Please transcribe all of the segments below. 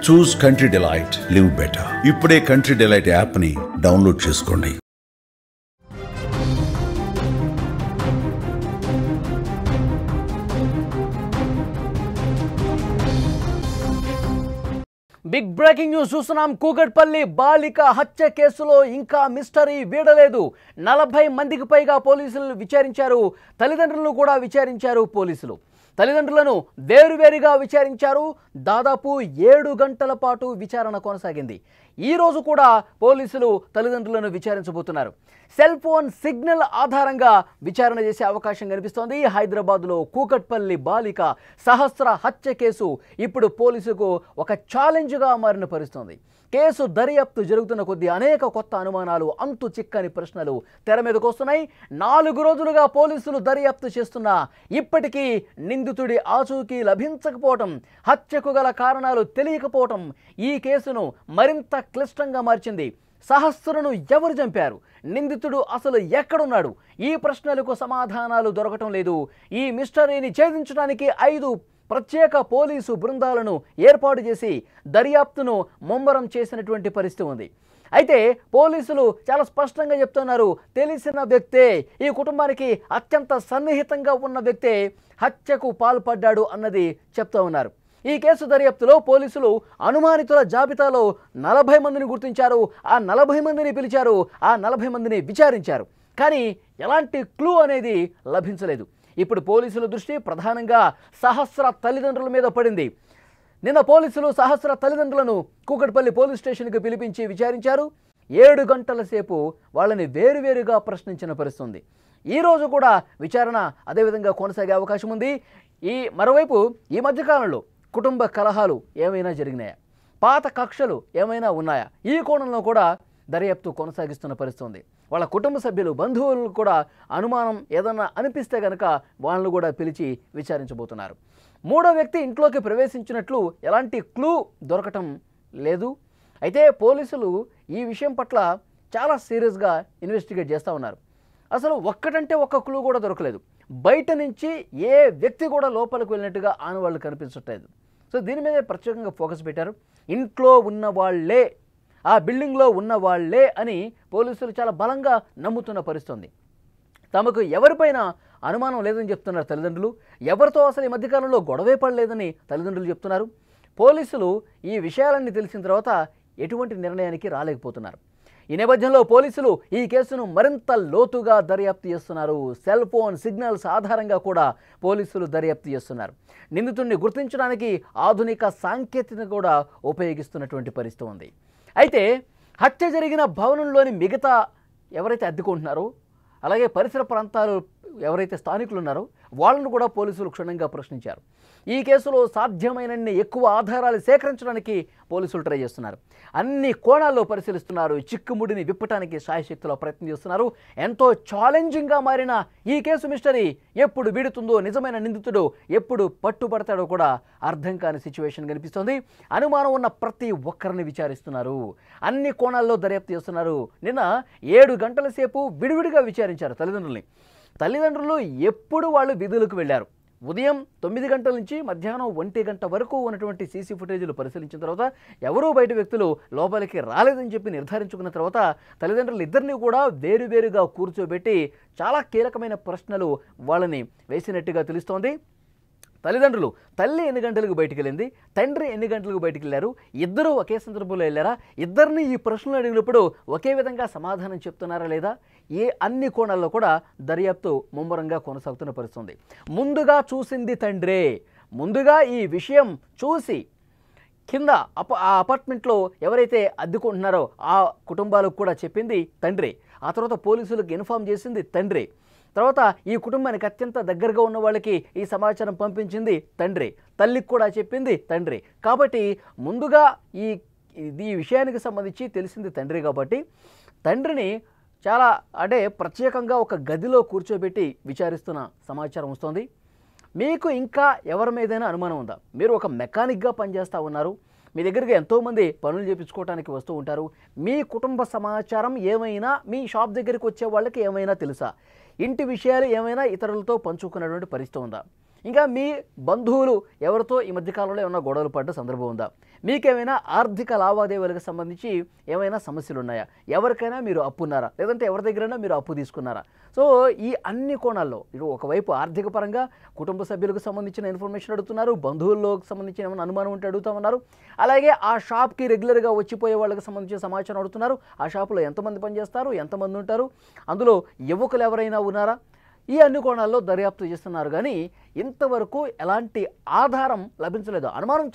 చూస్ country delight, live better. ఇప్పుడే country delight app ని download చేసుకోండి. బిగ్ బ్రేకింగ్ న్యూస్ చూస్తున్నాం. కూకట్పల్లి బాలిక హత్య కేసులో ఇంకా మిస్టరీ వీడలేదు. 40 మందికి పైగా పోలీసులు విచారించారు. తల్లిదండ్రులను కూడా విచారించారు పోలీసులు. తల్లిదండ్రులను వేరువేరుగా విచారించారు. దాదాపు 7 గంటల పాటు విచారణ కొనసాగింది. ఈ రోజు కూడా పోలీసులు తల్లిదండ్రులను విచారించబోతున్నారు. సెల్ ఫోన్ సిగ్నల్ ఆధారంగా విచారణ చేసే అవకాశం కనిపిస్తోంది. హైదరాబాద్లో కూకట్పల్లి బాలిక సహస్ర హత్య కేసు ఇప్పుడు పోలీసుకు ఒక ఛాలెంజ్గా మారిన పరిస్థితుంది. కేసు దర్యాప్తు జరుగుతున్న కొద్దీ అనేక కొత్త అనుమానాలు, అంతు చిక్కని ప్రశ్నలు తెర మీదకు వస్తున్నాయి. 4 రోజులుగా పోలీసులు దర్యాప్తు చేస్తున్నా ఇప్పటికీ నిందితుడి ఆచూకీ లభించకపోవటం, హత్యకు గల కారణాలు తెలియకపోవటం ఈ కేసును మరింత క్లిష్టంగా మార్చింది. సహస్రను ఎవరు చంపారు? నిందితుడు అసలు ఎక్కడున్నాడు? ఈ ప్రశ్నలకు సమాధానాలు దొరకటం లేదు. ఈ మిస్టరీని ఛేదించడానికి 5 ప్రత్యేక పోలీసు బృందాలను ఏర్పాటు చేసి దర్యాప్తును ముమ్మరం చేసినటువంటి పరిస్థితి ఉంది. అయితే పోలీసులు చాలా స్పష్టంగా చెప్తున్నారు, తెలిసిన వ్యక్తే, ఈ కుటుంబానికి అత్యంత సన్నిహితంగా ఉన్న వ్యక్తే హత్యకు పాల్పడ్డాడు అన్నది చెప్తూ ఉన్నారు. ఈ కేసు దర్యాప్తులో పోలీసులు అనుమానితుల జాబితాలో 40 మందిని గుర్తించారు. ఆ 40 మందిని పిలిచారు. ఆ 40 మందిని విచారించారు. కానీ ఎలాంటి క్లూ అనేది లభించలేదు. ఇప్పుడు పోలీసుల దృష్టి ప్రధానంగా సహస్ర తల్లిదండ్రుల మీద పడింది. నిన్న పోలీసులు సహస్ర తల్లిదండ్రులను కూకట్పల్లి పోలీస్ స్టేషన్కి పిలిపించి విచారించారు. 7 గంటల సేపు వాళ్ళని వేరువేరుగా ప్రశ్నించిన పరిస్థితుంది. ఈరోజు కూడా విచారణ అదేవిధంగా కొనసాగే అవకాశం ఉంది. మరోవైపు ఈ మధ్యకాలంలో కుటుంబ కలహాలు ఏమైనా జరిగినాయా, పాత కక్షలు ఏమైనా ఉన్నాయా, ఈ కోణంలో కూడా దర్యాప్తు కొనసాగిస్తున్న పరిస్థితి ఉంది. వాళ్ళ కుటుంబ సభ్యులు, బంధువులు కూడా అనుమానం ఏదన్నా అనిపిస్తే కనుక వాళ్ళను కూడా పిలిచి విచారించబోతున్నారు. 3వ వ్యక్తి ఇంట్లోకి ప్రవేశించినట్లు ఎలాంటి క్లూ దొరకటం లేదు. అయితే పోలీసులు ఈ విషయం పట్ల చాలా సీరియస్గా ఇన్వెస్టిగేట్ చేస్తూ ఉన్నారు. అసలు ఒక్కటంటే ఒక్క క్లూ కూడా దొరకలేదు. బయట నుంచి ఏ వ్యక్తి కూడా లోపలికి వెళ్ళినట్టుగా ఆనవాళ్ళు కనిపించట్లేదు. సో దీని మీద ప్రత్యేకంగా ఫోకస్ పెట్టారు. ఇంట్లో ఉన్న వాళ్ళే, ఆ బిల్డింగ్లో ఉన్న వాళ్ళే అని పోలీసులు చాలా బలంగా నమ్ముతున్న పరిస్థితుంది. తమకు ఎవరిపైన అనుమానం లేదని చెప్తున్నారు తల్లిదండ్రులు. ఎవరితో అసలు ఈ మధ్యకాలంలో గొడవే పడలేదని తల్లిదండ్రులు చెప్తున్నారు. పోలీసులు ఈ విషయాలన్నీ తెలిసిన తర్వాత ఎటువంటి నిర్ణయానికి రాలేకపోతున్నారు. ఈ నేపథ్యంలో పోలీసులు ఈ కేసును మరింత లోతుగా దర్యాప్తు చేస్తున్నారు. సెల్ ఫోన్ సిగ్నల్స్ ఆధారంగా కూడా పోలీసులు దర్యాప్తు చేస్తున్నారు. నిందితుడిని గుర్తించడానికి ఆధునిక సాంకేతికత కూడా ఉపయోగిస్తున్నటువంటి పరిస్థితి ఉంది. అయితే హత్య జరిగిన భవనంలోని మిగతా ఎవరైతే అద్దెకుంటున్నారో, అలాగే పరిసర ప్రాంతాలు ఎవరైతే స్థానికులు ఉన్నారో వాళ్ళను కూడా పోలీసులు క్షుణ్ణంగా ప్రశ్నించారు. ఈ కేసులో సాధ్యమైనన్ని ఎక్కువ ఆధారాలు సేకరించడానికి పోలీసులు ట్రై చేస్తున్నారు. అన్ని కోణాల్లో పరిశీలిస్తున్నారు. చిక్కుముడిని విప్పటానికి శాయశక్తిలో ప్రయత్నం చేస్తున్నారు. ఎంతో ఛాలెంజింగ్గా మారిన ఈ కేసు మిస్టరీ ఎప్పుడు వీడుతుందో, నిజమైన నిందితుడు ఎప్పుడు పట్టుబడతాడో కూడా అర్థం కాని సిచ్యువేషన్ కనిపిస్తోంది. అనుమానం ఉన్న ప్రతి ఒక్కరిని విచారిస్తున్నారు. అన్ని కోణాల్లో దర్యాప్తు చేస్తున్నారు. నిన్న 7 గంటల సేపు విడివిడిగా విచారించారు తల్లిదండ్రులు ఎప్పుడు వాళ్ళు విధులకు వెళ్ళారు. ఉదయం 9 గంటల నుంచి మధ్యాహ్నం 1 గంట వరకు ఉన్నటువంటి సీసీ ఫుటేజీలు పరిశీలించిన తర్వాత ఎవరూ బయట వ్యక్తులు లోపలికి రాలేదని చెప్పి నిర్ధారించుకున్న తర్వాత తల్లిదండ్రులు ఇద్దరిని కూడా వేరువేరుగా కూర్చోబెట్టి చాలా కీలకమైన ప్రశ్నలు వాళ్ళని వేసినట్టుగా తెలుస్తోంది. తల్లిదండ్రులు, తల్లి ఎన్ని గంటలకు బయటికి వెళ్ళింది, తండ్రి ఎన్ని గంటలకు బయటికి వెళ్ళారు, ఇద్దరూ ఒకే సందర్భంలో వెళ్ళారా, ఇద్దరిని ఈ ప్రశ్నలు అడిగినప్పుడు ఒకే విధంగా సమాధానం చెప్తున్నారా లేదా, అన్ని కోణాల్లో కూడా దర్యాప్తు ముమ్మరంగా కొనసాగుతున్న పరిస్థితుంది. ముందుగా చూసింది తండ్రే. ముందుగా ఈ విషయం చూసి కింద ఆ అపార్ట్మెంట్లో ఎవరైతే అద్దెకుంటున్నారో ఆ కుటుంబాలకు కూడా చెప్పింది తండ్రి. ఆ తర్వాత పోలీసులకు ఇన్ఫామ్ చేసింది తండ్రి. తర్వాత ఈ కుటుంబానికి అత్యంత దగ్గరగా ఉన్న వాళ్ళకి ఈ సమాచారం పంపించింది తండ్రి. తల్లికి కూడా చెప్పింది తండ్రి. కాబట్టి ముందుగా ఈ విషయానికి సంబంధించి తెలిసింది తండ్రి కాబట్టి తండ్రిని చాలా ప్రత్యేకంగా ఒక గదిలో కూర్చోబెట్టి విచారిస్తున్న సమాచారం వస్తుంది. మీకు ఇంకా ఎవరి మీదైనా అనుమానం ఉందా? మీరు ఒక మెకానిక్గా పనిచేస్తూ ఉన్నారు. మీ దగ్గరికి ఎంతోమంది పనులు చేయించుకోవడానికి వస్తూ ఉంటారు. మీ కుటుంబ సమాచారం ఏమైనా మీ షాప్ దగ్గరికి వచ్చే వాళ్ళకి ఏమైనా తెలుసా? ఇంటి విషయాలు ఏమైనా ఇతరులతో పంచుకున్నటువంటి పరిస్థితి ఉందా? ఇంకా మీ బంధువులు ఎవరితో ఈ మధ్యకాలంలో ఏమైనా గొడవలు పడ్డ సందర్భం ఉందా? మీకేమైనా ఆర్థిక లావాదేవీలకు సంబంధించి ఏమైనా సమస్యలు ఉన్నాయా? ఎవరికైనా మీరు అప్పున్నారా? లేదంటే ఎవరి దగ్గరైనా మీరు అప్పు తీసుకున్నారా? సో ఈ అన్ని కోణాల్లో ఇటు ఒకవైపు ఆర్థిక పరంగా కుటుంబ సభ్యులకు సంబంధించిన ఇన్ఫర్మేషన్ అడుగుతున్నారు, బంధువుల్లోకి సంబంధించిన ఏమైనా అనుమానం ఉంటే అడుగుతామన్నారు, అలాగే ఆ షాప్కి రెగ్యులర్గా వచ్చిపోయే వాళ్ళకి సంబంధించిన సమాచారం అడుగుతున్నారు. ఆ షాపులో ఎంతమంది పనిచేస్తారు, ఎంతమంది ఉంటారు, అందులో యువకులు ఎవరైనా ఉన్నారా? ఈ అన్ని కోణాల్లో దర్యాప్తు చేస్తున్నారు. కానీ ఇంతవరకు ఎలాంటి ఆధారం లభించలేదు. అనుమానం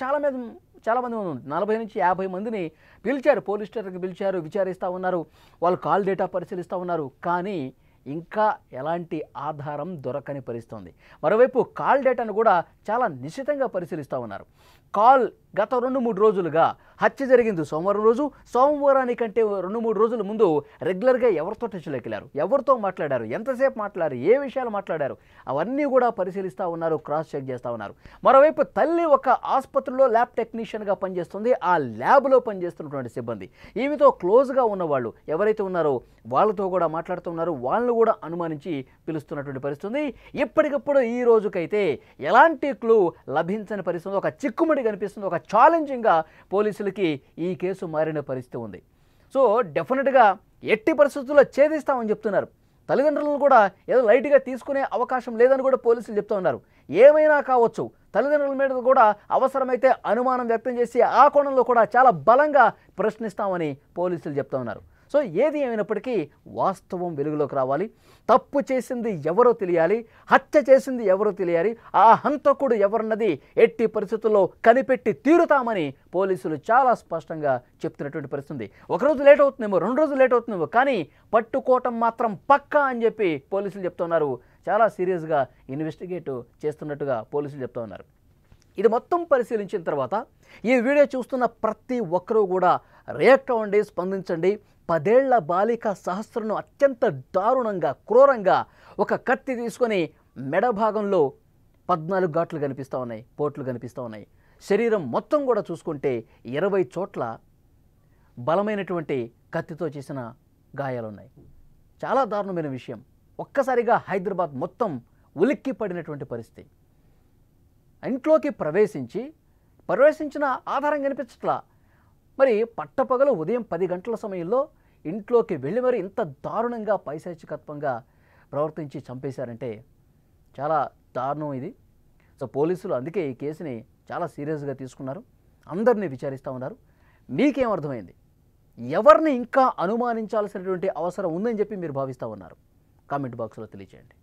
చాలామంది ఉంది. 40 నుంచి 50 మందిని పిలిచారు, పోలీస్ స్టేషన్కి పిలిచారు, విచారిస్తూ ఉన్నారు, వాళ్ళు కాల్ డేటా పరిశీలిస్తూ ఉన్నారు. కానీ ఇంకా ఎలాంటి ఆధారం దొరకని పరిస్థితుంది. మరోవైపు కాల్ డేటాను కూడా చాలా నిశితంగా పరిశీలిస్తూ ఉన్నారు. కాల్ గత 2-3 రోజులుగా హత్య జరిగింది సోమవారం రోజు. సోమవారానికంటే 2-3 రోజుల ముందు రెగ్యులర్గా ఎవరితో టచ్లోకి వెళ్ళారు, ఎవరితో మాట్లాడారు, ఎంతసేపు మాట్లాడారు, ఏ విషయాలు మాట్లాడారు, అవన్నీ కూడా పరిశీలిస్తూ ఉన్నారు, క్రాస్ చెక్ చేస్తూ ఉన్నారు. మరోవైపు తల్లి ఒక ఆసుపత్రిలో ల్యాబ్ టెక్నీషియన్గా పనిచేస్తుంది. ఆ ల్యాబ్లో పనిచేస్తున్నటువంటి సిబ్బంది, ఈమెతో క్లోజ్గా ఉన్నవాళ్ళు ఎవరైతే ఉన్నారో వాళ్ళతో కూడా మాట్లాడుతున్నారు. వాళ్ళను కూడా అనుమానించి పిలుస్తున్నటువంటి పరిస్థితుంది. ఇప్పటికప్పుడు ఈ రోజుకైతే ఎలాంటి క్లూ లభించని పరిస్థితి, ఒక చిక్కుముడి కనిపిస్తుంది. ఒక ఛాలెంజింగ్గా పోలీసులకి ఈ కేసు మారిన పరిస్థితి ఉంది. సో డెఫినెట్గా ఎట్టి పరిస్థితుల్లో ఛేదిస్తామని చెప్తున్నారు. తల్లిదండ్రులను కూడా ఏదో లైట్గా తీసుకునే అవకాశం లేదని కూడా పోలీసులు చెప్తూ ఉన్నారు. ఏమైనా కావచ్చు, తల్లిదండ్రుల మీద కూడా అవసరమైతే అనుమానం వ్యక్తం చేసి ఆ కోణంలో కూడా చాలా బలంగా ప్రశ్నిస్తామని పోలీసులు చెప్తూ ఉన్నారు. సో ఏది ఏమైనప్పటికీ వాస్తవం వెలుగులోకి రావాలి. తప్పు చేసింది ఎవరో తెలియాలి, హత్య చేసింది ఎవరో తెలియాలి, ఆ హంతకుడు ఎవరన్నది ఎట్టి పరిస్థితుల్లో కనిపెట్టి తీరుతామని పోలీసులు చాలా స్పష్టంగా చెప్తున్నటువంటి పరిస్థితి. ఒకరోజు లేట్ అవుతుందేమో, 2 రోజులు లేట్ అవుతుందేమో, కానీ పట్టుకోవటం మాత్రం పక్కా అని చెప్పి పోలీసులు చెప్తున్నారు. చాలా సీరియస్గా ఇన్వెస్టిగేట్ చేస్తున్నట్టుగా పోలీసులు చెప్తూ ఉన్నారు. ఇది మొత్తం పరిశీలించిన తర్వాత ఈ వీడియో చూస్తున్న ప్రతి ఒక్కరూ కూడా రియాక్ట్ అవ్వండి, స్పందించండి. 10 ఏళ్ల బాలిక సహస్రను అత్యంత దారుణంగా, క్రూరంగా ఒక కత్తి తీసుకొని మెడ భాగంలో 14 ఘాట్లు కనిపిస్తూ ఉన్నాయి, పోట్లు కనిపిస్తూ ఉన్నాయి. శరీరం మొత్తం కూడా చూసుకుంటే 20 చోట్ల బలమైనటువంటి కత్తితో చేసిన గాయాలున్నాయి. చాలా దారుణమైన విషయం. ఒక్కసారిగా హైదరాబాద్ మొత్తం ఉలిక్కి పడినటువంటి పరిస్థితి. ఇంట్లోకి ప్రవేశించిన ఆధారం కనిపించట్లా. మరి పట్టపగలు ఉదయం 10 గంటల సమయంలో ఇంట్లోకి వెళ్ళి మరి ఇంత దారుణంగా పైశాచికత్వంగా ప్రవర్తించి చంపేశారంటే చాలా దారుణం ఇది. సో పోలీసులు అందుకే ఈ కేసుని చాలా సీరియస్గా తీసుకున్నారు, అందరినీ విచారిస్తూ ఉన్నారు. మీకేం అర్థమైంది? ఎవరిని ఇంకా అనుమానించాల్సినటువంటి అవసరం ఉందని చెప్పి మీరు భావిస్తూ ఉన్నారు? కామెంట్ బాక్స్లో తెలియజేయండి.